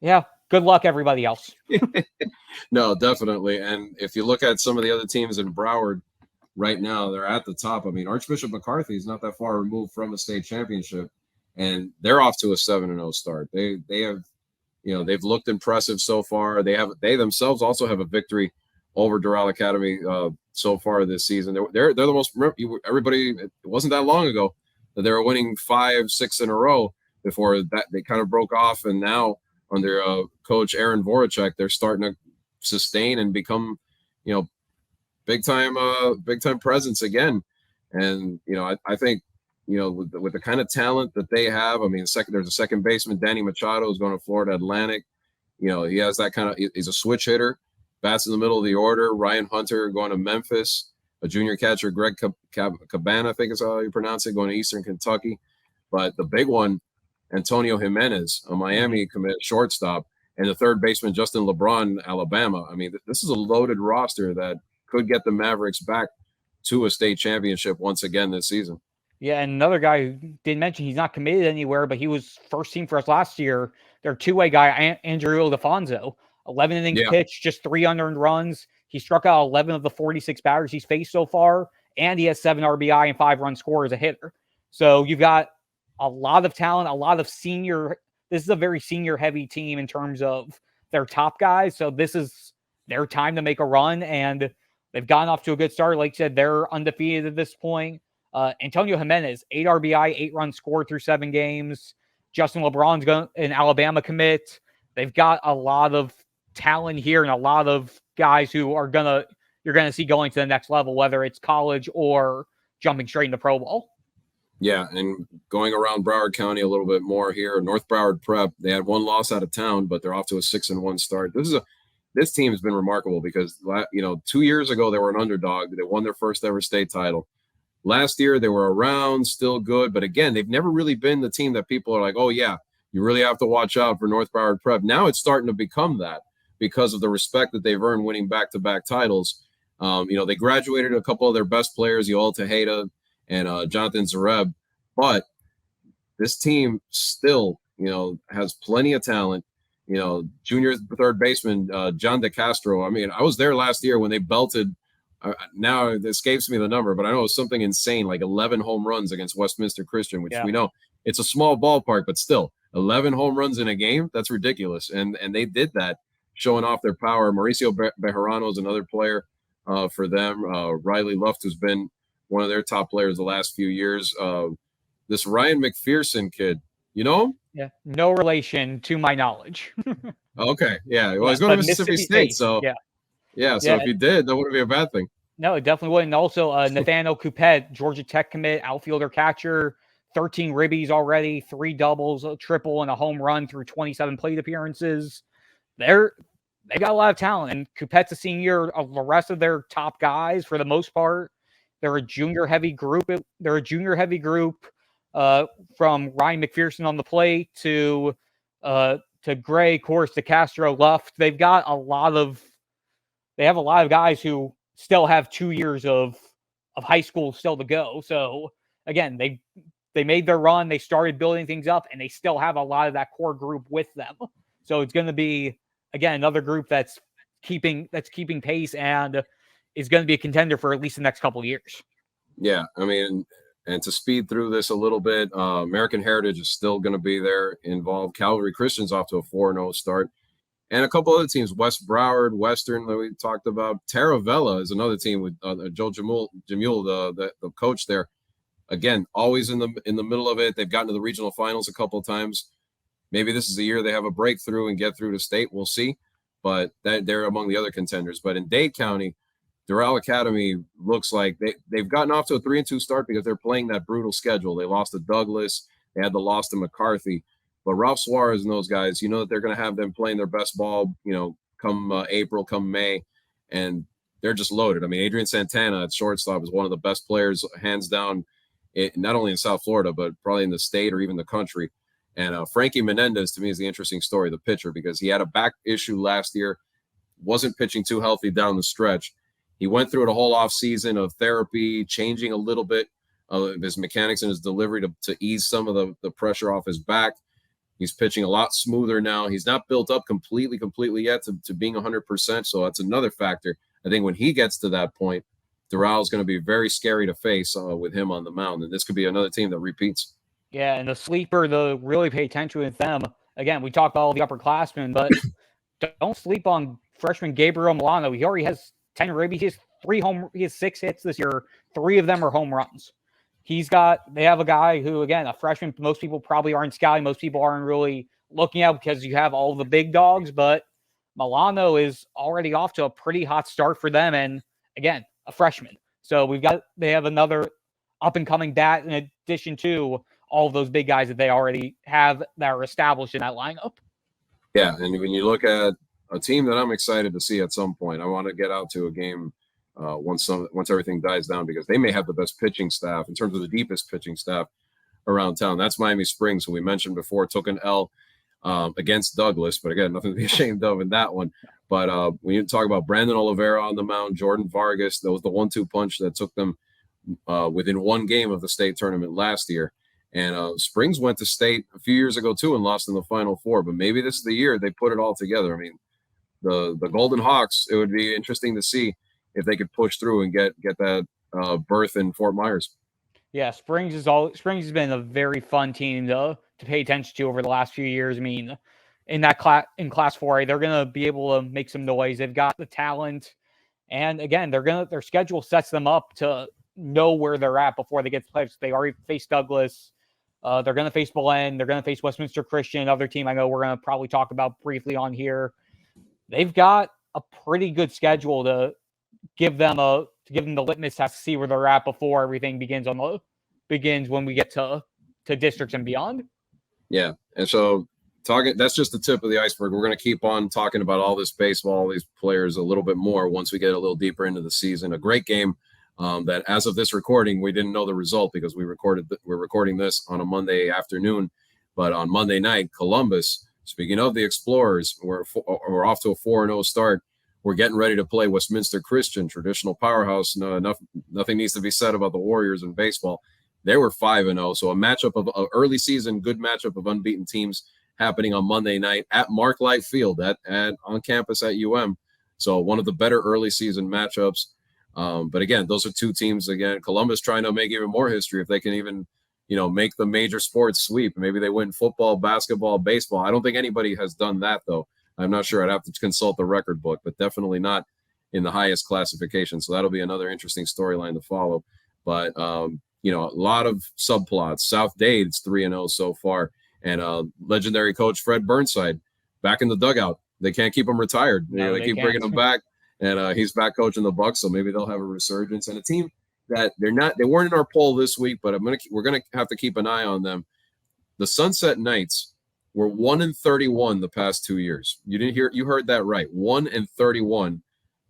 yeah, good luck, everybody else. No, definitely. And if you look at some of the other teams in Broward, right now. They're at the top. I mean, Archbishop McCarthy is not that far removed from a state championship, and they're off to a 7-0 start. They have, they've looked impressive so far. They themselves also have a victory over Doral Academy so far this season. They're the most, everybody, it wasn't that long ago that they were winning 5-6 in a row before that they kind of broke off, and now under coach Aaron Voracek, they're starting to sustain and become, big time presence again. And I think with the kind of talent that they have, I mean, there's a second baseman, Danny Machado, who's going to Florida Atlantic. He has that kind of, he's a switch hitter, bats in the middle of the order. Ryan Hunter going to Memphis, a junior catcher, Greg Cabana, I think is how you pronounce it, going to Eastern Kentucky. But the big one, Antonio Jimenez, a Miami commit shortstop, and the third baseman, Justin LeBron, Alabama. I mean, this is a loaded roster that could get the Mavericks back to a state championship once again this season. Yeah, and another guy who didn't mention, he's not committed anywhere, but he was first team for us last year. Their two-way guy, Andrew Ildefonso, 11 innings pitched, just 3 unearned runs. He struck out 11 of the 46 batters he's faced so far, and he has 7 RBI and 5 run score as a hitter. So you've got a lot of talent, a lot of senior. This is a very senior-heavy team in terms of their top guys. So this is their time to make a run, and they've gotten off to a good start. Like I said, they're undefeated at this point. Antonio Jimenez, 8 RBI, 8 runs scored through 7 games. Justin LeBron's an Alabama commit. They've got a lot of talent here and a lot of guys who you're gonna see going to the next level, whether it's college or jumping straight into Pro Bowl. Yeah, and going around Broward County a little bit more here, North Broward Prep, they had 1 loss out of town, but they're off to a 6-1 start. This team has been remarkable because 2 years ago they were an underdog. They won their first ever state title. Last year they were around, still good, but again, they've never really been the team that people are like, oh yeah, you really have to watch out for North Broward Prep. Now it's starting to become that because of the respect that they've earned winning back-to-back titles. They graduated a couple of their best players, Yoel Tejeda and Jonathan Zareb, but this team still, has plenty of talent. Junior third baseman John DeCastro. I mean, I was there last year when they belted. Now it escapes me the number, but I know it was something insane, like 11 home runs against Westminster Christian, which we know it's a small ballpark, but still 11 home runs in a game. That's ridiculous. And they did that, showing off their power. Mauricio Bejarano is another player for them. Riley Luft, who's been one of their top players the last few years. This Ryan McPherson kid, you know him? Yeah, no relation to my knowledge. Okay, yeah. Well, he's going to Mississippi State, so yeah. So if you did, that wouldn't be a bad thing. No, it definitely wouldn't. Also, Nathaniel Coupet, Georgia Tech commit, outfielder catcher, 13 ribbies already, 3 doubles, a triple, and a home run through 27 plate appearances. They got a lot of talent, and Coupet's a senior. Of the rest of their top guys, for the most part, they're a junior heavy group. From Ryan McPherson on the plate to Gray, Course, to Castro, Luft. They have a lot of guys who still have 2 years of high school still to go. So again, they made their run, they started building things up, and they still have a lot of that core group with them. So it's going to be, again, another group that's keeping pace and is going to be a contender for at least the next couple of years. Yeah, I mean, and to speed through this a little bit, American Heritage is still going to be there involved. Calvary Christian's off to a 4-0 start. And a couple other teams, West Broward, Western, that we talked about. Taravella is another team with Joe Jamul, the coach there. Again, always in the middle of it. They've gotten to the regional finals a couple of times. Maybe this is the year they have a breakthrough and get through to state. We'll see. But they're among the other contenders. But in Dade County, Doral Academy looks like they've gotten off to a 3-2 start because they're playing that brutal schedule. They lost to Douglas. They had the loss to McCarthy. But Ralph Suarez and those guys, that they're going to have them playing their best ball, come April, come May, and they're just loaded. I mean, Adrian Santana at shortstop is one of the best players, hands down, not only in South Florida, but probably in the state or even the country. And Frankie Menendez, to me, is the interesting story, the pitcher, because he had a back issue last year, wasn't pitching too healthy down the stretch. He went through a whole off season of therapy, changing a little bit of his mechanics and his delivery to ease some of the pressure off his back. He's pitching a lot smoother now. He's not built up completely yet to being 100%. So that's another factor. I think when he gets to that point, Doral is going to be very scary to face with him on the mound. And this could be another team that repeats. Yeah, and the sleeper to really pay attention with them. Again, we talked about all the upperclassmen, but don't sleep on freshman Gabriel Milano. He already has 10 ribbies. He has 6 hits this year. 3 of them are home runs. They have a guy who, again, a freshman, most people probably aren't scouting. Most people aren't really looking at because you have all the big dogs, but Milano is already off to a pretty hot start for them. And again, a freshman. So they have another up and coming bat in addition to all of those big guys that they already have that are established in that lineup. Yeah. And when you look at a team that I'm excited to see at some point, I want to get out to a game once everything dies down, because they may have the best pitching staff in terms of the deepest pitching staff around town. That's Miami Springs, who we mentioned before, took an L against Douglas, but again, nothing to be ashamed of in that one. But when you talk about Brandon Oliveira on the mound, Jordan Vargas, that was the 1-2 punch that took them within one game of the state tournament last year. And Springs went to state a few years ago too and lost in the Final Four. But maybe this is the year they put it all together. I mean, the Golden Hawks, it would be interesting to see if they could push through and get that berth in Fort Myers. Yeah, Springs has been a very fun team to pay attention to over the last few years. I mean, in Class 4A, they're gonna be able to make some noise. They've got the talent, and again, their schedule sets them up to know where they're at before they get to play. They already faced Douglas. They're going to face Belen. They're going to face Westminster Christian, another team I know we're going to probably talk about briefly on here. They've got a pretty good schedule to give them the litmus test to see where they're at before everything begins when we get to districts and beyond. Yeah, and so that's just the tip of the iceberg. We're going to keep on talking about all this baseball, these players a little bit more once we get a little deeper into the season. A great game. That as of this recording, we didn't know the result because we're recording this on a Monday afternoon. But on Monday night, Columbus, speaking of the Explorers, we're off to a 4-0 start. We're getting ready to play Westminster Christian, traditional powerhouse. Nothing needs to be said about the Warriors in baseball. They were 5-0. So a matchup of early season, good matchup of unbeaten teams happening on Monday night at Mark Light Field on campus at UM. So one of the better early season matchups. But again, those are two teams. Again, Columbus trying to make even more history if they can even, make the major sports sweep. Maybe they win football, basketball, baseball. I don't think anybody has done that, though. I'm not sure. I'd have to consult the record book, but definitely not in the highest classification. So that'll be another interesting storyline to follow. But, a lot of subplots. South Dade, it's 3-0 so far. And legendary coach Fred Burnside back in the dugout. They can't keep him retired. They keep bringing him back. And he's back coaching the Bucks, so maybe they'll have a resurgence. And a team that they weren't in our poll this week, but we're gonna have to keep an eye on them. The Sunset Knights were 1-31 the past 2 years. You heard that right. 1-31.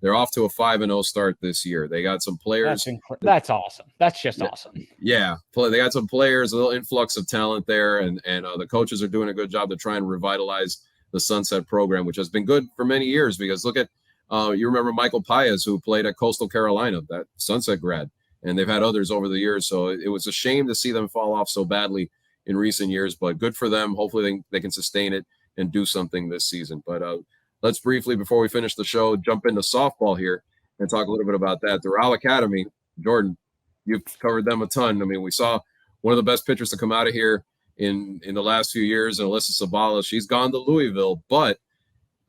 They're off to a 5-0 start this year. They got some players. That's awesome. That's just awesome. Yeah, they got some players, a little influx of talent there, and the coaches are doing a good job to try and revitalize the Sunset program, which has been good for many years. Because look at. You remember Michael Paez, who played at Coastal Carolina, that Sunset grad, and they've had others over the years. So it was a shame to see them fall off so badly in recent years, but good for them. Hopefully they can sustain it and do something this season. But let's briefly, before we finish the show, jump into softball here and talk a little bit about that. Doral Academy, Jordan, you've covered them a ton. I mean, we saw one of the best pitchers to come out of here in the last few years, and Alyssa Sabala. She's gone to Louisville, but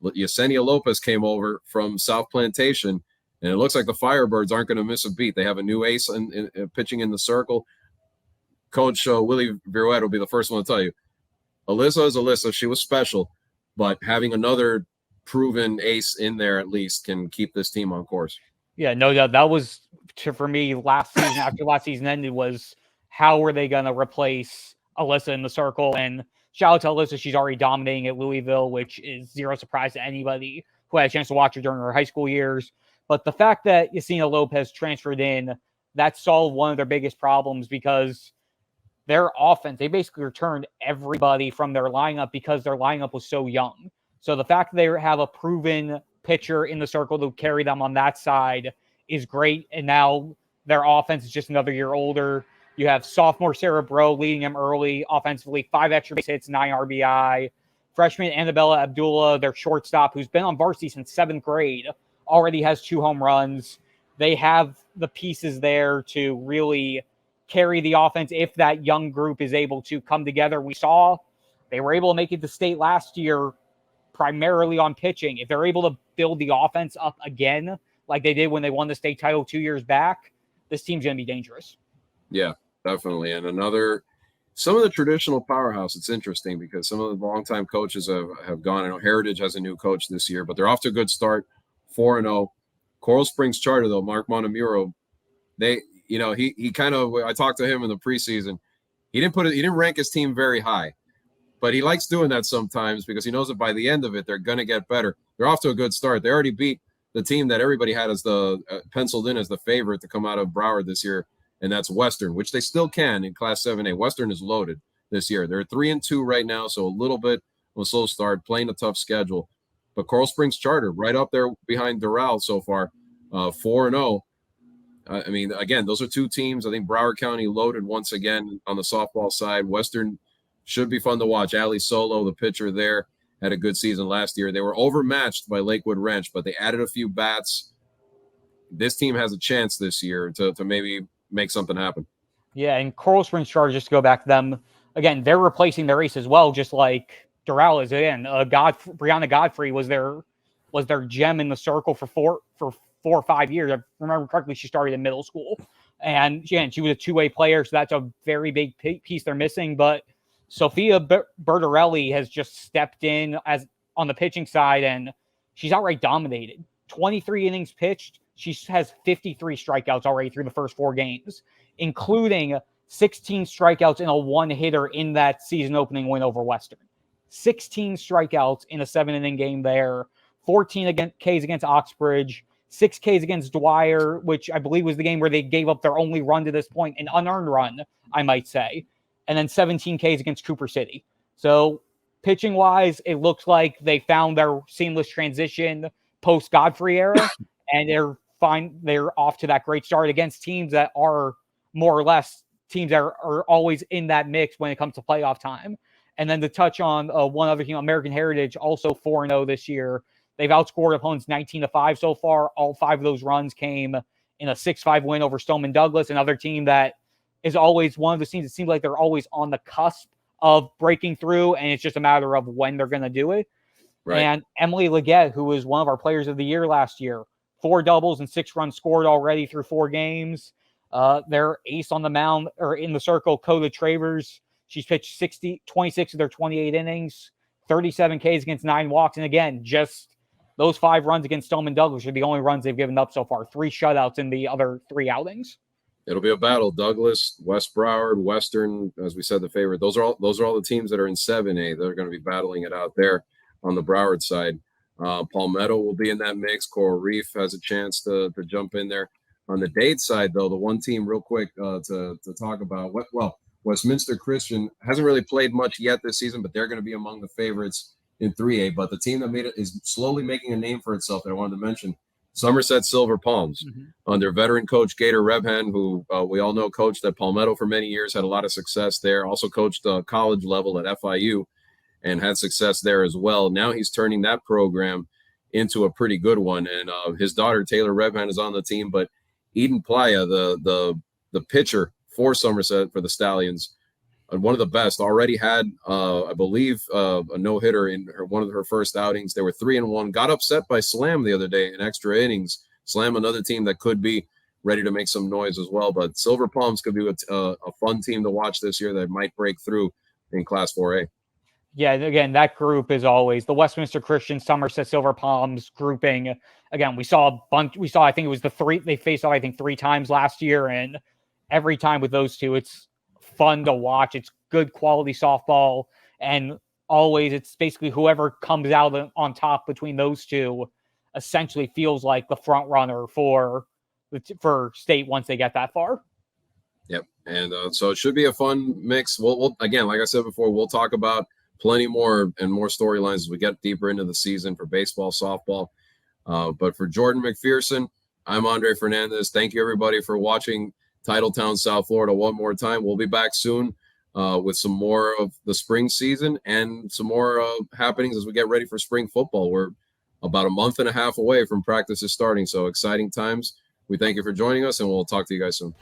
Yesenia Lopez came over from South Plantation, and it looks like the Firebirds aren't going to miss a beat. They have a new ace in pitching in the circle. Coach Willie Viruet will be the first one to tell you. Alyssa is Alyssa. She was special, but having another proven ace in there at least can keep this team on course. Yeah, no doubt. That was, for me, last season, after last season ended, was how were they going to replace Alyssa in the circle? And shout out to Alyssa. She's already dominating at Louisville, which is zero surprise to anybody who had a chance to watch her during her high school years. But the fact that Yesenia Lopez transferred in, that solved one of their biggest problems, because their offense, they basically returned everybody from their lineup because their lineup was so young. So the fact that they have a proven pitcher in the circle to carry them on that side is great. And now their offense is just another year older. You have sophomore Sarah Bro leading them early offensively, 5 extra base hits, 9 RBI. Freshman Annabella Abdullah, their shortstop, who's been on varsity since 7th grade, already has 2 home runs. they have the pieces there to really carry the offense if that young group is able to come together. We saw they were able to make it to state last year primarily on pitching. If they're able to build the offense up again like they did when they won the state title 2 years back, this team's going to be dangerous. Yeah, definitely. And some of the traditional powerhouse, it's interesting because some of the longtime coaches have gone. I know Heritage has a new coach this year, but they're off to a good start, 4-0. Coral Springs Charter, though, Mark Montemuro, he kind of, I talked to him in the preseason. He didn't rank his team very high, but he likes doing that sometimes because he knows that by the end of it, they're going to get better. They're off to a good start. They already beat the team that everybody had as penciled in as the favorite to come out of Broward this year, and that's Western, which they still can in Class 7A. Western is loaded this year. They're 3-2 right now, so a little bit of a slow start, playing a tough schedule. But Coral Springs Charter, right up there behind Doral so far, 4-0. I mean, again, those are two teams. I think Broward County loaded once again on the softball side. Western should be fun to watch. Ali Solo, the pitcher there, had a good season last year. They were overmatched by Lakewood Ranch, but they added a few bats. This team has a chance this year to maybe make something happen. Yeah, and Coral Springs Chargers, just to go back to them, again, they're replacing their ace as well, just like Doral is. Again, Brianna Godfrey was their gem in the circle for 4 or 5 years. I remember correctly, she started in middle school. And again, she was a two-way player, so that's a very big piece they're missing. But Sophia Bertarelli has just stepped in as on the pitching side, and she's outright dominated. 23 innings pitched. She has 53 strikeouts already through the first 4 games, including 16 strikeouts and a one-hitter in that season opening win over Western. 16 strikeouts in a 7-inning game there. 14 Ks against Oxbridge. 6 Ks against Dwyer, which I believe was the game where they gave up their only run to this point, an unearned run, I might say. And then 17 Ks against Cooper City. So pitching-wise, it looks like they found their seamless transition post-Godfrey era, and they're fine. They're off to that great start against teams that are more or less teams that are always in that mix when it comes to playoff time. And then to touch on one other team, American Heritage, also 4-0 this year. They've outscored opponents 19-5 so far. All 5 of those runs came in a 6-5 win over Stoneman Douglas, another team that is always one of the teams that seems like they're always on the cusp of breaking through, and it's just a matter of when they're going to do it. Right. And Emily Leggett, who was one of our players of the year last year, 4 doubles and 6 runs scored already through 4 games. Their ace on the mound or in the circle, Coda Travers, she's pitched 26 of their 28 innings, 37 Ks against 9 walks. And again, just those 5 runs against Stoneman Douglas are the only runs they've given up so far. 3 shutouts in the other 3 outings. It'll be a battle. Douglas, West Broward, Western, as we said, the favorite. Those are all the teams that are in 7A. They're going to be battling it out there on the Broward side. Palmetto will be in that mix. Coral Reef has a chance to jump in there. On the Dade side, though, the one team real quick to talk about, Westminster Christian hasn't really played much yet this season, but they're going to be among the favorites in 3A. But the team that made it is slowly making a name for itself that I wanted to mention, Somerset Silver Palms, under veteran coach Gator Rebhan, who we all know coached at Palmetto for many years, had a lot of success there, also coached college level at FIU and had success there as well. Now he's turning that program into a pretty good one. And his daughter, Taylor Rebhan, is on the team, but Eden Playa, the pitcher for Somerset for the Stallions, one of the best, already had, I believe, a no-hitter in one of her first outings. They were 3-1, got upset by Slam the other day in extra innings. Slam, another team that could be ready to make some noise as well. But Silver Palms could be a fun team to watch this year that might break through in Class 4A. Yeah, again, that group is always the Westminster Christian, Somerset Silver Palms grouping. Again, we saw a bunch. We saw, I think it was the 3 they faced off, I think 3 times last year, and every time with those two, it's fun to watch. It's good quality softball, and always it's basically whoever comes out on top between those two essentially feels like the front runner for state once they get that far. Yep, and so it should be a fun mix. We'll again, like I said before, we'll talk about plenty more and more storylines as we get deeper into the season for baseball, softball. But for Jordan McPherson, I'm Andre Fernandez. Thank you, everybody, for watching Titletown South Florida one more time. We'll be back soon with some more of the spring season and some more happenings as we get ready for spring football. We're about a month and a half away from practices starting, so exciting times. we thank you for joining us, and we'll talk to you guys soon.